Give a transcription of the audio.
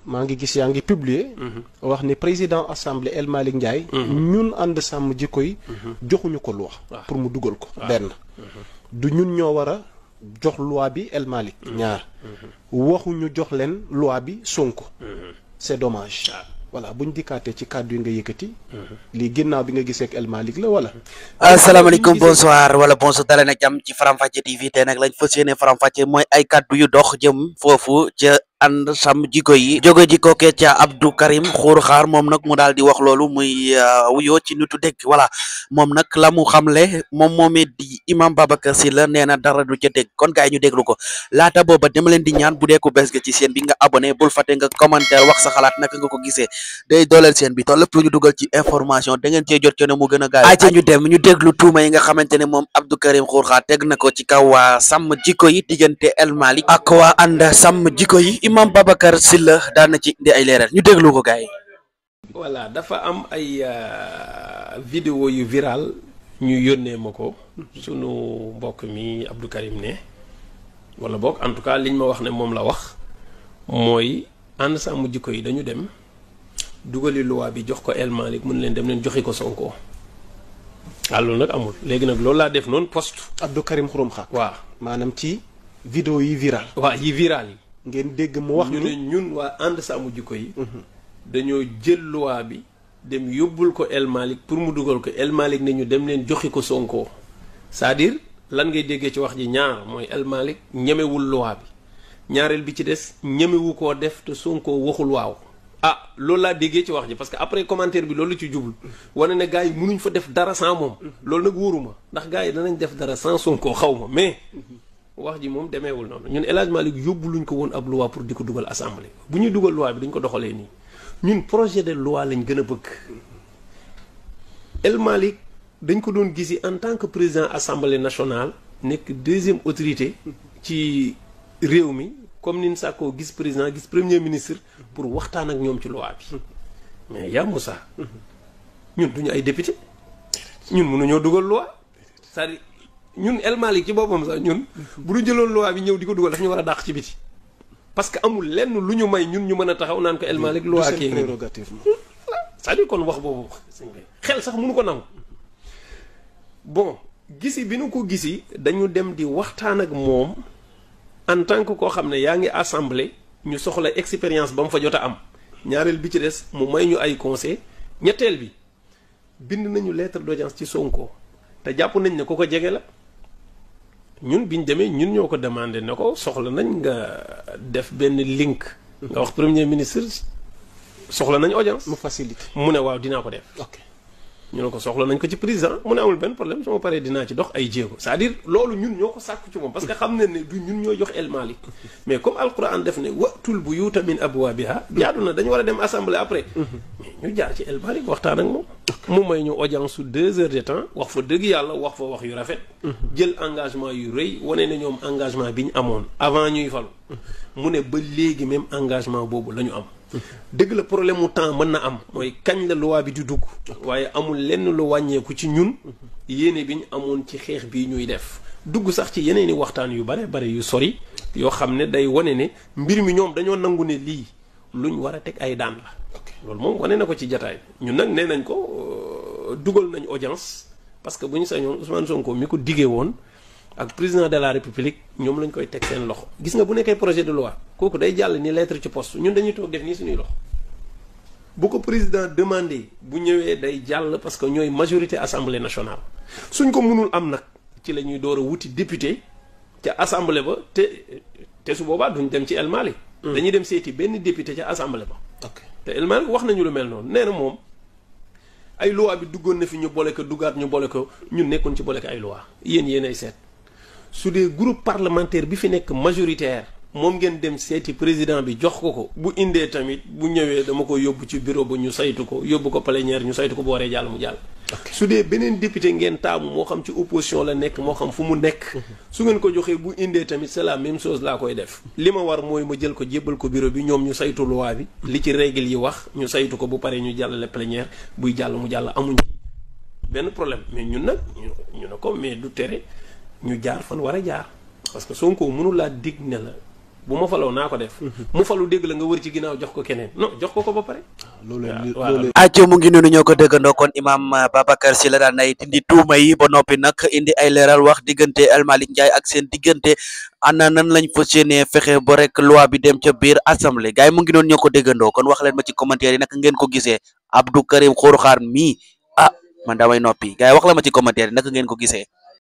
maa ngi gis yaa ngi publier. wax ni président assemblée El Malick Ndiaye. ñun ànd sàmm jikko yi. joxuñu ko loi. pour mu dugal ko. benn du ñun ñoo war a jox loi bi El Malick. ñaar waxuñu jox leen loi bi Sonko. c'est dommage. voilà buñ dikkaatee ci kàddu yi nga yëkkati. lii ginnaaw bi nga gisee ak El Malick la wala. asalaamaaleykum bonsoir wala bonsoir dalee nag jàmm ci Faram Facce TV tey nag lañ fas yéene Faram Facce mooy ay kàddu yu dox jëm foofu ca ànd sàmm jikko yi jóge ji kookee ca Abdou Karim Xrum Xax moom nag mu daal di wax loolu muy wuyoo ci nitu dégg voilà moom nag la mu xamle moom moomee di imam Babacar Sylla nee na dara du ca dégg kon gars yi ñu déglu ko laata booba dama leen di ñaan bu dee ko bees ga ci seen bi nga abonné bul fàtte nga commentaire wax sa xalaat naka nga ko gisee day dooleel seen bi toll lépp lu ñu dugal ci information da ngeen cee jot ci ne mu gën a gaaw aca ñu dem ñu déglu tuuma yi nga xamante ne moom Abdou Karim Xrum Xax teg na ko ci kaw waa sàmm jikko yi diggante El Malick ak waa ànd sàmm jikko yi imam Babacar Sylla daan na ci indi ay leeral ñu déglu ko gars yi. voilà dafa am ay vidéo yu viral ñu yónnee ma ko sunu mbokk mi Abdou Karim ne wala boog en tout cas liñ ma wax ne moom la wax mooy ànd sàmm jikko yi dañu dem dugali loi bi jox ko El Malick mun leen dem leen joxi ko Sonko loolu nag amul léegi nag loolu laa def noonu post Abdou Karim Xrum Xax. waaw maanaam ci vidéo yi viral. waaw yi viral yi. ngeen dégg mu wax ñu ne ñun waa ànd sàmm jikko yi dañoo jël loi bi dem yóbbul ko El Malick pour mu dugal ko El Malick ne ñu dem leen joxi ko Sonko c'est-à-dire lan ngay déggee ci wax ji ñaar mooy El Malick ñemewul loi bi ñaareel bi ci des ñemewu koo def te Sonko waxul waaw loolu laa déggee ci wax ji parce que après commentaire bi loolu ci jublu wane ne gars yi mënuñ fa def dara sans moom loolu nag wóoruma ndax gars yi danañ def dara sans Sonko xaw ma mais wax ji moom demeewul noonu ñun El Hadj Malick yóbbu luñ ko woon ab loi pour di ko dugal assemblée bu ñuy dugal loi bi dañ ko doxalee nii ñun projet de loi lañ gën a bëgg El Malick dañ ko doon gisi en tant que président assemblée nationale nekk deuxième autorité ci réew mi comme nin sàkkoo gis président gis premier ministre pour waxtaan ak ñoom ci loi bi mais yaa Moussa ñun duñu ay député ñun mënuñoo dugal loi c'est-à-dire ñun El Malick ci boppam sax ñun bu ñu jëloon loi bi ñëw di ko dugal daf ñu war a dàq ci biti parce que amul lenn lu ñu may ñun ñu mën a taxaw naan ko El Malick loi kii prérogative c'est-à-dire kon wax boobu xel sax mënu ko nangu bon gisi bi nu ko gisi dañu dem di waxtaan ak moom en tant que koo xam ne yaa ngi assemblée ñu soxla expérience ba mu fa jot a am ñaareel bi ci des mu may ñu ay conseil ñetteel bi bind nañu lettre d'audience ci Sonko te jàpp nañ ne ko jege la ñun biñ demee ñun ñoo ko demandé ne ko soxla nañ nga def benn link nga wax premier ministre soxla nañ audience mu facilité mu ne waaw dinaa ko def ok ñu ne ko soxla nañ ko ci président mu ne amul benn problème su ma paree dinaa ci dox ay jéego c'est-à-dire loolu ñun ñoo ko sàkku ci moom parce que xam ne ne du ñun ñoo jox El Malick mais comme alquran def ne watul buyuuta min abwaabiha jaadu na dañu war a dem assemblée après mais ñu jaar ci El Malick waxtaan ak moom mu may ñu audience su 2 heures de temps wax fa dëgg yàlla wax fa wax yu rafet jël engagement yu rëy wane ne ñoom engagement bi ñu amoon avant ñuy falu mu ne ba léegi même engagement boobu la ñu am dëgg la problème mu temps mën na am mooy kañ la loi bi di dugg waaye amul lenn lu wàññeeku ci ñun yéene bi ñu amoon ci xeex bii ñuy def dugg sax ci yeneeni waxtaan yu bare yu sori yoo xam ne day wane ne mbir mi ñoom dañoo nangu ne lii luñ war a teg ay daan la loolu moom wane na ko ci jataay ñun nag nee nañ ko dugal nañ audience parce que bu ñu sañoon Ousmane Sonko mi ko diggee woon ak président de la république ñoom lañ koy teg seen loxo gis nga bu nekkee projet de loi kooku day jàll ni lettre ci poste ñun dañuy toog def nii suñuy loxo bu ko président demandé bu ñëwee day jàll parce que ñooy majorité assemblée nationale suñ ko mënul am nag ci la ñuy door a wuti député ca assemblée ba te su boobaa duñ dem ci El Malick dañuy dem seeti benn député ca assemblée ba te El Malick wax nañu lu mel noonu nee na moom ay loi bi duggoon na fi ñu boole ko duggaat ñu boole ko ñun nekkoon ci boole ko ay loi yéen ay seet su dee groupe parlementaire bi fi nekk majoritaire moom ngeen dem seeti président bi jox ko bu indee tamit bu ñëwee dama ko yóbbu ci bureau ba ñu saytu ko yóbbu ko plénière ñu saytu ko bu waree jàll mu jàll su dee beneen député ngeen taamu moo xam ci opposition la nekk moo xam fu mu nekk su ngeen ko joxee bu indee tamit c'est la même chose laa koy def li ma war mooy ma jël ko jébbal ko bureau bi ñoom ñu saytu loi bi li ci règle yi wax ñu saytu ko bu paree ñu jàllale plénière buy jàll mu jàll amuñ benn problème mais ñun nag ñu ne ko mais du tere ñu jaar fan war a jaar parce que Sonko mënu laa dig ne la bu ma faloo naa ko def mu falu dégg la nga wër ci ginnaaw jox ko keneen non jox ko ba pare loolu acco mu ngi noonu ñoo ko déggandoo kon imam Babacar Sylla daan nay dindi tuuma yi ba noppi nag indi ay leeral wax diggante El Malick Ndiaye ak seen diggante ana nan lañ fas yéenee fexe ba rek loi bi dem ca biir assemblée gars yi mu ngi noonu ñoo ko déggandoo kon wax leen ma ci commentaire yi naka ngeen ko gisee Abdou Karim Xrum Xax mii man damay noppi gars yi wax la ma ci commentaire yi naka ngeen ko gisee